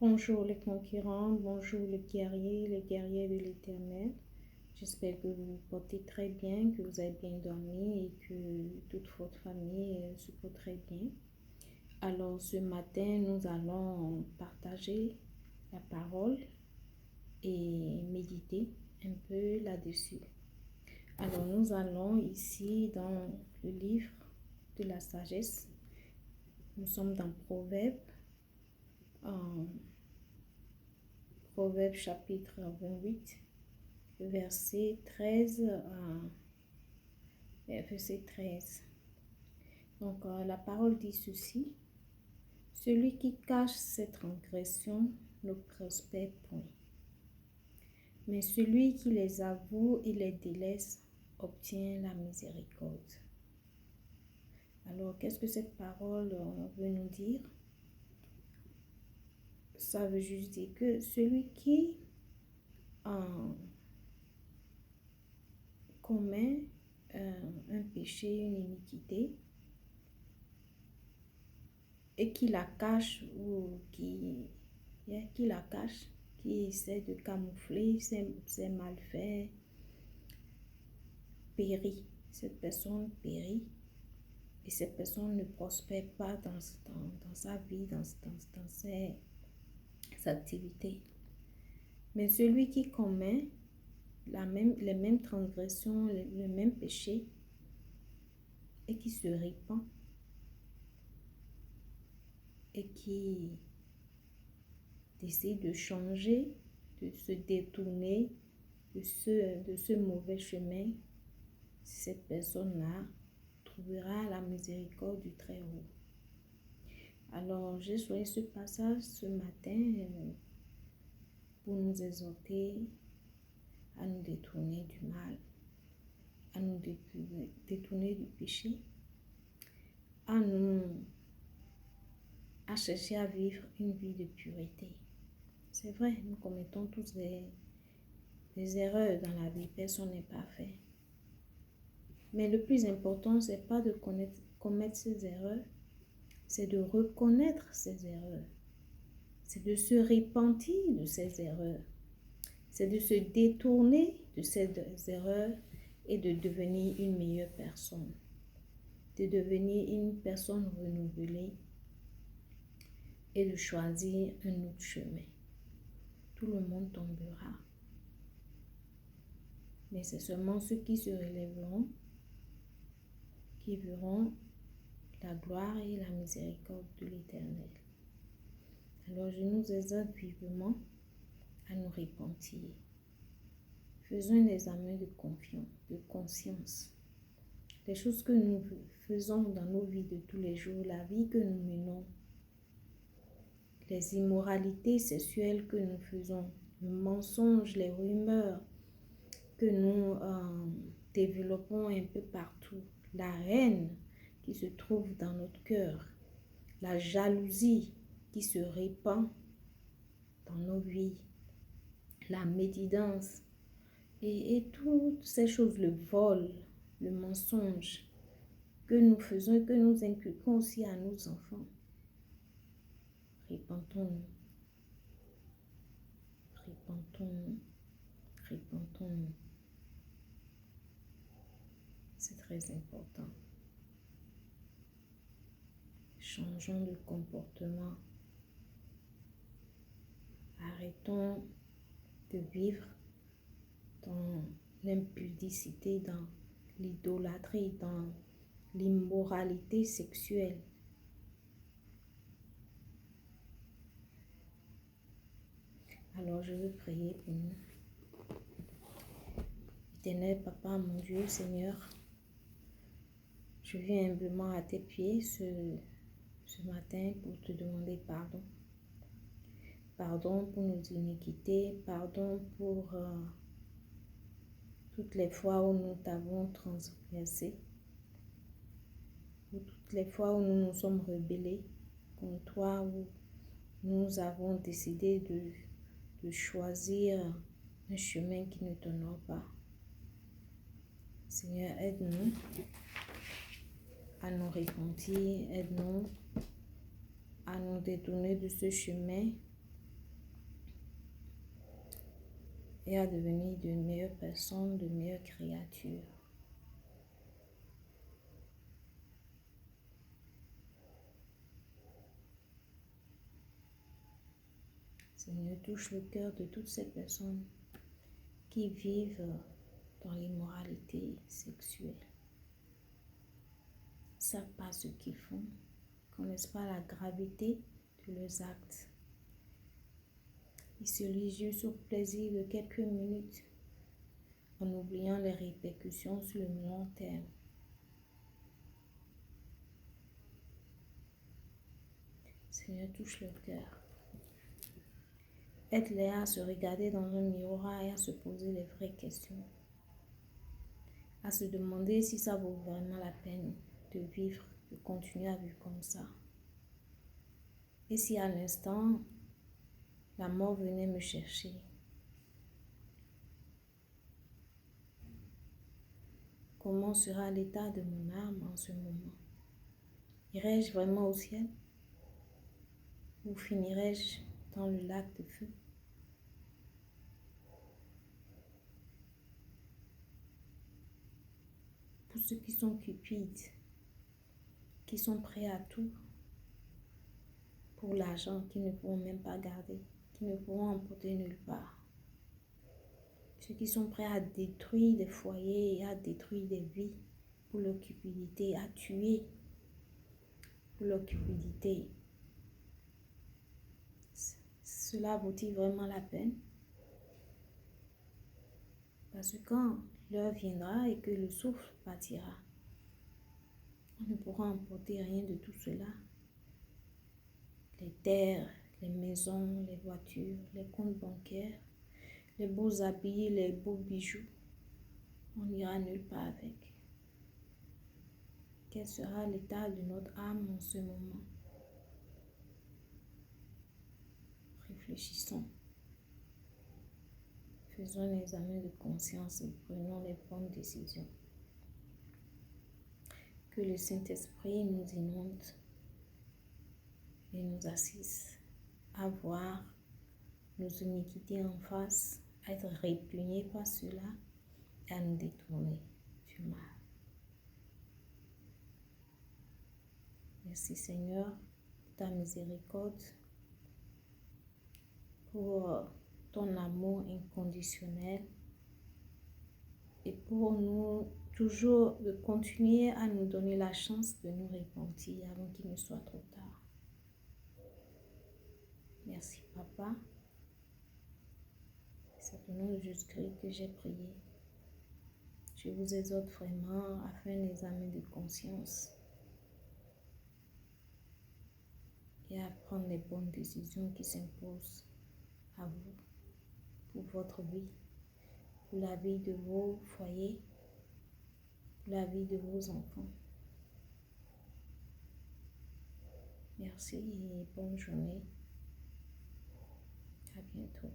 Bonjour les concurrents, bonjour les guerriers de l'Éternel. J'espère que vous vous portez très bien, que vous avez bien dormi et que toute votre famille se porte très bien. Alors ce matin, nous allons partager la parole et méditer un peu là-dessus. Alors nous allons ici dans le livre de la sagesse. Nous sommes dans Proverbes chapitre 28, verset 13 verset 13. Donc la parole dit ceci: celui qui cache ses transgressions ne prospère point, mais celui qui les avoue et les délaisse obtient la miséricorde. Alors qu'est-ce que cette parole veut nous dire? Ça veut juste dire que celui qui commet un péché, une iniquité, et qui la cache ou qui essaie de camoufler ses malfaits, périt. Cette personne périt et cette personne ne prospère pas dans sa vie, dans ses activités. Mais celui qui commet les mêmes transgressions, le même péché et qui se répand et qui décide de changer, de se détourner de ce mauvais chemin, cette personne-là trouvera la miséricorde du Très-Haut. Alors, j'ai choisi ce passage ce matin pour nous exhorter à nous détourner du mal, à nous détourner du péché, à chercher à vivre une vie de pureté. C'est vrai, nous commettons tous des erreurs dans la vie, personne n'est parfait. Mais le plus important, ce n'est pas de commettre ces erreurs, c'est de reconnaître ces erreurs. C'est de se repentir de ces erreurs. C'est de se détourner de ces erreurs et de devenir une meilleure personne. De devenir une personne renouvelée et de choisir un autre chemin. Tout le monde tombera. Mais c'est seulement ceux qui se relèveront qui verront la gloire et la miséricorde de l'Éternel. Alors je nous exhorte vivement à nous repentir. Faisons un examen de conscience. Les choses que nous faisons dans nos vies de tous les jours, la vie que nous menons, les immoralités sexuelles que nous faisons, le mensonge, les rumeurs que nous développons un peu partout, la haine qui se trouve dans notre cœur, la jalousie qui se répand dans nos vies, la médisance et toutes ces choses, le vol, le mensonge que nous faisons et que nous inculquons aussi à nos enfants. Repentons-nous. C'est très important. Changeons de comportement. Arrêtons de vivre dans l'impudicité, dans l'idolâtrie, dans l'immoralité sexuelle. Alors je veux prier pour nous. Éternel Papa, mon Dieu, Seigneur, je viens humblement à tes pieds ce matin pour te demander pardon. Pardon pour nos iniquités, pardon pour toutes les fois où nous t'avons transgressé, toutes les fois où nous nous sommes rebellés contre toi, où nous avons décidé de choisir un chemin qui ne t'honore pas. Seigneur, aide-nous à nous repentir, aide-nous à nous détourner de ce chemin et à devenir de meilleures personnes, de meilleures créatures. Seigneur, touche le cœur de toutes ces personnes qui vivent dans l'immoralité sexuelle. Ils ne savent pas ce qu'ils font, ne connaissent pas la gravité de leurs actes. Ils se lisent juste au plaisir de quelques minutes en oubliant les répercussions sur le long terme. Seigneur, touche leur cœur. Aide-les à se regarder dans un miroir et à se poser les vraies questions. À se demander si ça vaut vraiment la peine de vivre, de continuer à vivre comme ça. Et si à l'instant, la mort venait me chercher, comment sera l'état de mon âme en ce moment? Irai-je vraiment au ciel? Ou finirai-je dans le lac de feu? Pour ceux qui sont cupides, qui sont prêts à tout pour l'argent qu'ils ne pourront même pas garder, qu'ils ne pourront emporter nulle part. Ceux qui sont prêts à détruire des foyers et à détruire des vies pour leur cupidité, à tuer pour leur cupidité. Cela vaut-il vraiment la peine? Parce que quand l'heure viendra et que le souffle partira, on ne pourra emporter rien de tout cela. Les terres, les maisons, les voitures, les comptes bancaires, les beaux habits, les beaux bijoux, on n'ira nulle part avec. Quel sera l'état de notre âme en ce moment? Réfléchissons. Faisons un examen de conscience et prenons les bonnes décisions. Que le Saint-Esprit nous inonde et nous assiste à voir nos iniquités en face, à être répugnés par cela et à nous détourner du mal. Merci Seigneur pour ta miséricorde, pour ton amour inconditionnel et pour nous toujours de continuer à nous donner la chance de nous repentir avant qu'il ne soit trop tard. Merci Papa. C'est au nom de Jésus-Christ que j'ai prié. Je vous exhorte vraiment à faire un examen de conscience et à prendre les bonnes décisions qui s'imposent à vous, pour votre vie, pour la vie de vos foyers, pour la vie de vos enfants. Merci et bonne journée. À bientôt.